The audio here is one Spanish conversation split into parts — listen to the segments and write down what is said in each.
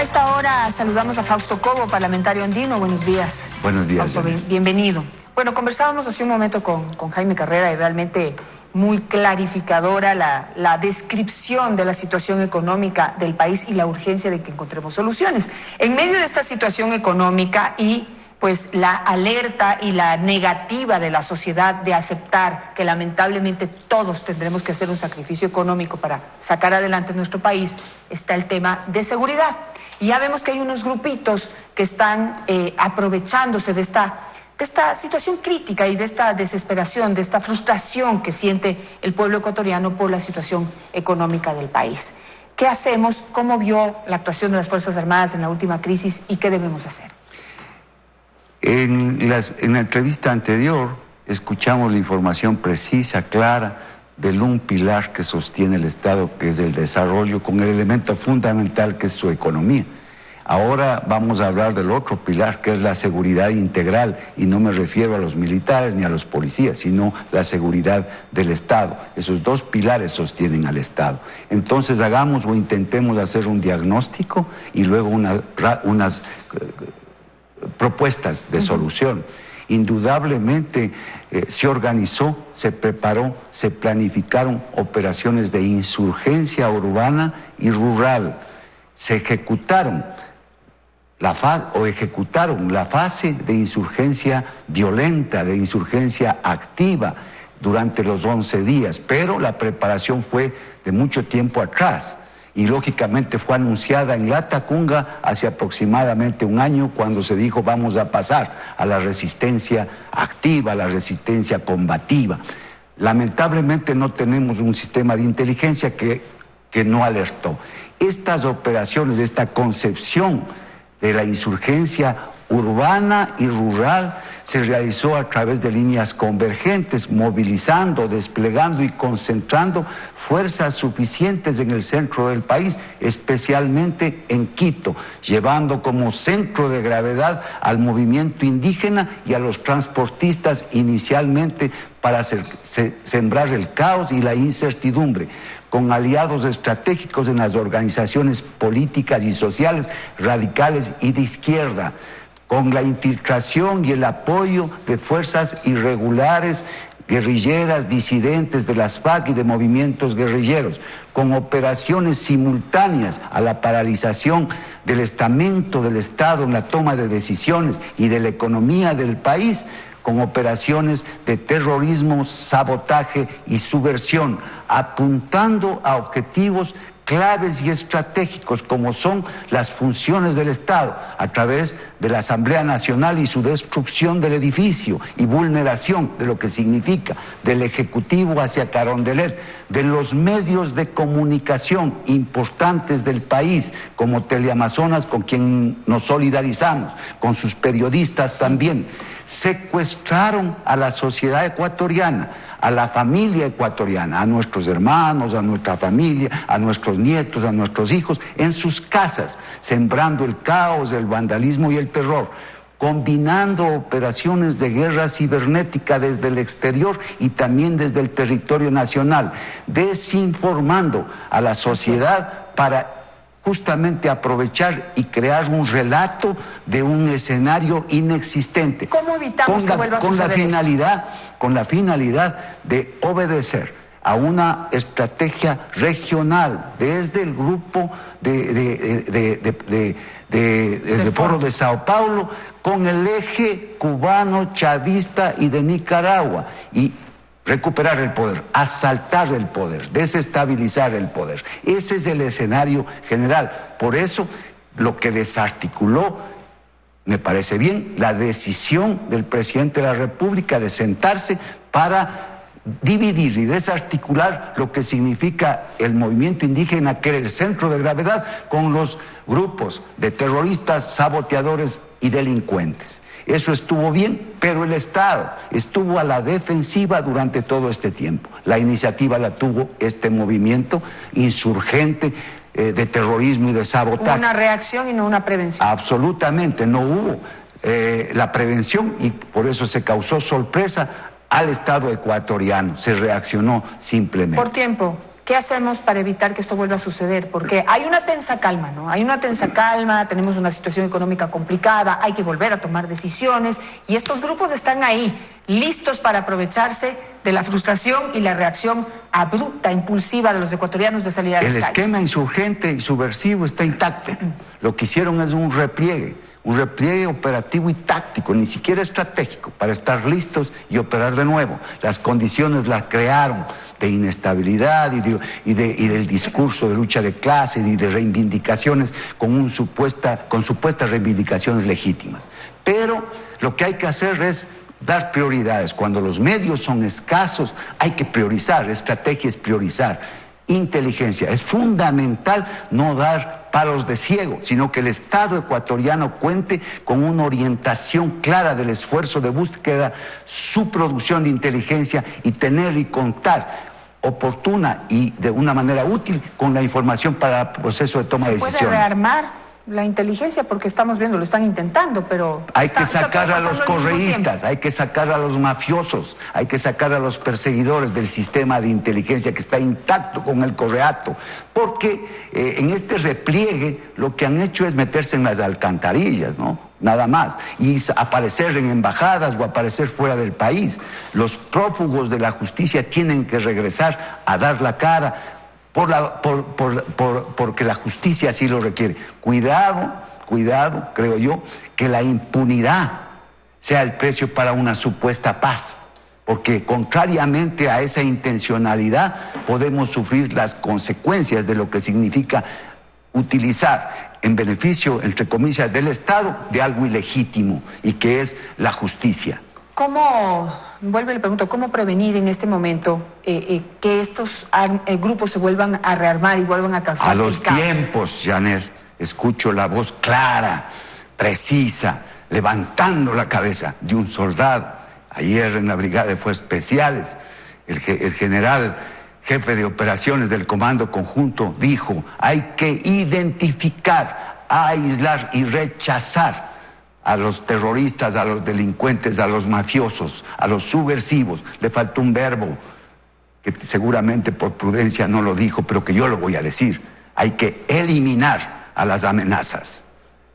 A esta hora saludamos a Fausto Cobo, parlamentario andino. Buenos días. Buenos días. Fausto, bienvenido. Bueno, conversábamos hace un momento con Jaime Carrera y realmente muy clarificadora la descripción de la situación económica del país y la urgencia de que encontremos soluciones. En medio de esta situación económica y pues la alerta y la negativa de la sociedad de aceptar que lamentablemente todos tendremos que hacer un sacrificio económico para sacar adelante nuestro país, está el tema de seguridad. Y ya vemos que hay unos grupitos que están aprovechándose de esta situación crítica y de esta desesperación, de esta frustración que siente el pueblo ecuatoriano por la situación económica del país. ¿Qué hacemos? ¿Cómo vio la actuación de las Fuerzas Armadas en la última crisis y qué debemos hacer? En la entrevista anterior escuchamos la información precisa, clara, del un pilar que sostiene el Estado, que es el desarrollo, con el elemento fundamental que es su economía. Ahora vamos a hablar del otro pilar, que es la seguridad integral, y no me refiero a los militares ni a los policías, sino la seguridad del Estado. Esos dos pilares sostienen al Estado. Entonces hagamos o intentemos hacer un diagnóstico y luego unas propuestas de solución. Indudablemente se organizó, se preparó, se planificaron operaciones de insurgencia urbana y rural. Se ejecutaron la fase de insurgencia violenta, de insurgencia activa durante los 11 días, pero la preparación fue de mucho tiempo atrás. Y lógicamente fue anunciada en Latacunga hace aproximadamente un año, cuando se dijo vamos a pasar a la resistencia activa, a la resistencia combativa. Lamentablemente no tenemos un sistema de inteligencia que no alertó. Estas operaciones, esta concepción de la insurgencia urbana y rural se realizó a través de líneas convergentes, movilizando, desplegando y concentrando fuerzas suficientes en el centro del país, especialmente en Quito, llevando como centro de gravedad al movimiento indígena y a los transportistas inicialmente para sembrar el caos y la incertidumbre, con aliados estratégicos en las organizaciones políticas y sociales radicales y de izquierda, con la infiltración y el apoyo de fuerzas irregulares, guerrilleras, disidentes de las FARC y de movimientos guerrilleros, con operaciones simultáneas a la paralización del estamento del Estado en la toma de decisiones y de la economía del país, con operaciones de terrorismo, sabotaje y subversión, apuntando a objetivos claves y estratégicos como son las funciones del Estado a través de la Asamblea Nacional y su destrucción del edificio y vulneración de lo que significa del Ejecutivo hacia Carondelet, de los medios de comunicación importantes del país como Teleamazonas, con quien nos solidarizamos, con sus periodistas también. Secuestraron a la sociedad ecuatoriana, a la familia ecuatoriana, a nuestros hermanos, a nuestra familia, a nuestros nietos, a nuestros hijos, en sus casas, sembrando el caos, el vandalismo y el terror, combinando operaciones de guerra cibernética desde el exterior y también desde el territorio nacional, desinformando a la sociedad para justamente aprovechar y crear un relato de un escenario inexistente. ¿Cómo evitamos que vuelva a suceder esto? Con la finalidad de obedecer a una estrategia regional desde el grupo del Foro de Sao Paulo, con el eje cubano, chavista y de Nicaragua, y recuperar el poder, asaltar el poder, desestabilizar el poder. Ese es el escenario general. Por eso, lo que desarticuló, me parece bien, la decisión del presidente de la República de sentarse para dividir y desarticular lo que significa el movimiento indígena, que era el centro de gravedad, con los grupos de terroristas, saboteadores y delincuentes. Eso estuvo bien, pero el Estado estuvo a la defensiva durante todo este tiempo. La iniciativa la tuvo este movimiento insurgente de terrorismo y de sabotaje. Hubo una reacción y no una prevención. Absolutamente, no hubo la prevención, y por eso se causó sorpresa al Estado ecuatoriano. Se reaccionó simplemente. Por tiempo. ¿qué hacemos para evitar que esto vuelva a suceder? Porque hay una tensa calma, ¿no? Hay una tensa calma, tenemos una situación económica complicada, hay que volver a tomar decisiones y estos grupos están ahí, listos para aprovecharse de la frustración y la reacción abrupta, impulsiva de los ecuatorianos de salir a las calles. El esquema insurgente y subversivo está intacto. Lo que hicieron es un repliegue operativo y táctico, ni siquiera estratégico, para estar listos y operar de nuevo. Las condiciones las crearon de inestabilidad y del discurso de lucha de clases y de reivindicaciones con supuestas reivindicaciones legítimas. Pero lo que hay que hacer es dar prioridades. Cuando los medios son escasos, hay que priorizar. Estrategia es priorizar. Inteligencia. Es fundamental no dar palos de ciego, sino que el Estado ecuatoriano cuente con una orientación clara del esfuerzo de búsqueda, su producción de inteligencia y tener y contar oportuna y de una manera útil con la información para el proceso de toma de decisiones. ¿Se puede rearmar la inteligencia? Porque estamos viendo, lo están intentando, pero... Hay que sacar a los correístas, hay que sacar a los mafiosos, hay que sacar a los perseguidores del sistema de inteligencia que está intacto con el correato, porque en este repliegue lo que han hecho es meterse en las alcantarillas, ¿no? Nada más, y aparecer en embajadas o aparecer fuera del país. Los prófugos de la justicia tienen que regresar a dar la cara porque la justicia así lo requiere. Cuidado, creo yo, que la impunidad sea el precio para una supuesta paz, porque contrariamente a esa intencionalidad podemos sufrir las consecuencias de lo que significa utilizar en beneficio, entre comillas, del Estado, de algo ilegítimo, y que es la justicia. Le pregunto, ¿cómo prevenir en este momento que estos grupos se vuelvan a rearmar y vuelvan a causar a los tiempos, Janet, escucho la voz clara, precisa, levantando la cabeza de un soldado. Ayer en la Brigada de Fuerzas Especiales, el general jefe de operaciones del Comando Conjunto dijo: hay que identificar, aislar y rechazar a los terroristas, a los delincuentes, a los mafiosos, a los subversivos. Le faltó un verbo que seguramente por prudencia no lo dijo, pero que yo lo voy a decir. Hay que eliminar a las amenazas.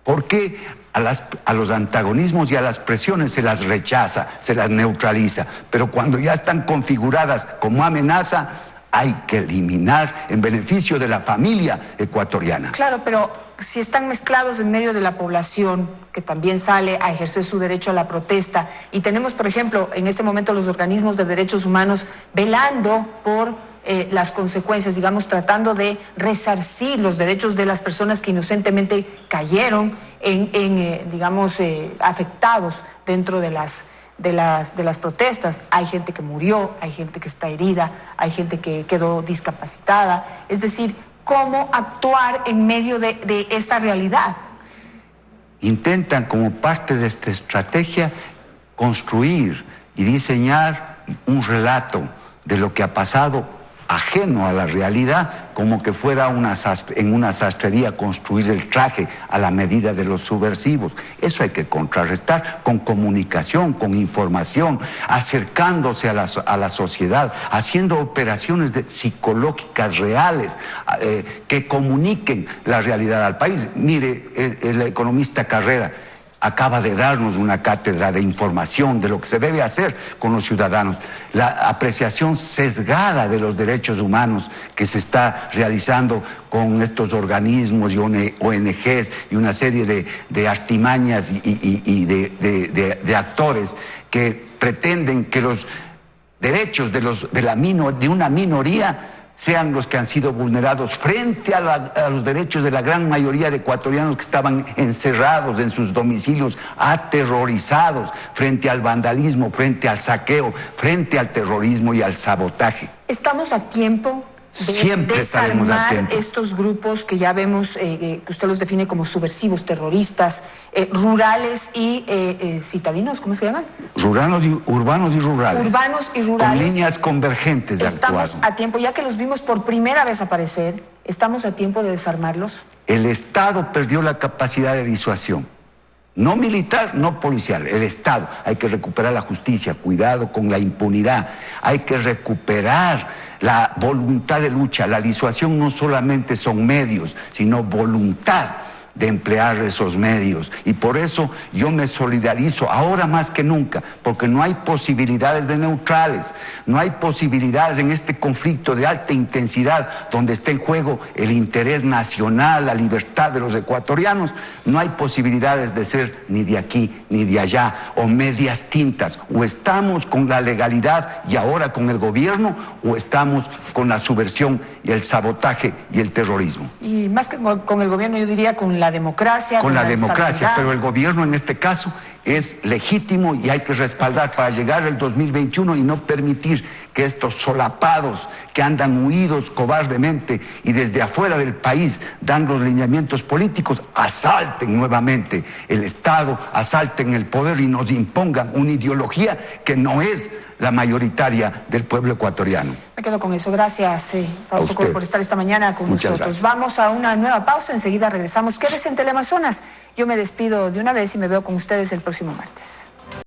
Porque a los antagonismos y a las presiones se las rechaza, se las neutraliza, pero cuando ya están configuradas como amenaza, hay que eliminar en beneficio de la familia ecuatoriana. Claro, pero si están mezclados en medio de la población que también sale a ejercer su derecho a la protesta, y tenemos, por ejemplo, en este momento los organismos de derechos humanos velando por las consecuencias, digamos, tratando de resarcir los derechos de las personas que inocentemente cayeron afectados dentro de las protestas. Hay gente que murió, hay gente que está herida, hay gente que quedó discapacitada. Es decir, ¿cómo actuar en medio de esa realidad? Intentan, como parte de esta estrategia, construir y diseñar un relato de lo que ha pasado ajeno a la realidad, como que fuera en una sastrería construir el traje a la medida de los subversivos. Eso hay que contrarrestar con comunicación, con información, acercándose a la sociedad, haciendo operaciones psicológicas reales que comuniquen la realidad al país. Mire, el economista Carrera acaba de darnos una cátedra de información de lo que se debe hacer con los ciudadanos. La apreciación sesgada de los derechos humanos que se está realizando con estos organismos y ONGs y una serie de artimañas y de actores que pretenden que los derechos de una minoría sean los que han sido vulnerados frente a los derechos de la gran mayoría de ecuatorianos que estaban encerrados en sus domicilios, aterrorizados frente al vandalismo, frente al saqueo, frente al terrorismo y al sabotaje. ¿Estamos a tiempo de desarmar estos grupos que ya vemos, que usted los define como subversivos, terroristas, rurales y citadinos, ¿cómo se llaman? Urbanos y rurales. Urbanos y rurales. Con líneas convergentes de actuar. Estamos a tiempo, ya que los vimos por primera vez aparecer, ¿estamos a tiempo de desarmarlos? El Estado perdió la capacidad de disuasión. No militar, no policial, el Estado. Hay que recuperar la justicia, cuidado con la impunidad. Hay que recuperar la voluntad de lucha. La disuasión no solamente son medios, sino voluntad de emplear esos medios. Y por eso yo me solidarizo ahora más que nunca, porque no hay posibilidades de neutrales, no hay posibilidades en este conflicto de alta intensidad donde está en juego el interés nacional, la libertad de los ecuatorianos. No hay posibilidades de ser ni de aquí ni de allá, o medias tintas. O estamos con la legalidad y ahora con el gobierno, o estamos con la subversión y el sabotaje y el terrorismo. Y más que con el gobierno, yo diría con la democracia. Con la democracia, pero el gobierno en este caso es legítimo y hay que respaldar para llegar al 2021 y no permitir que estos solapados que andan huidos cobardemente y desde afuera del país dan los lineamientos políticos, asalten nuevamente el Estado, asalten el poder y nos impongan una ideología que no es la mayoritaria del pueblo ecuatoriano. Me quedo con eso. Gracias, Fausto, por estar esta mañana con nosotros. Gracias. Vamos a una nueva pausa, enseguida regresamos. Quédese en Teleamazonas. Yo me despido de una vez y me veo con ustedes el próximo martes.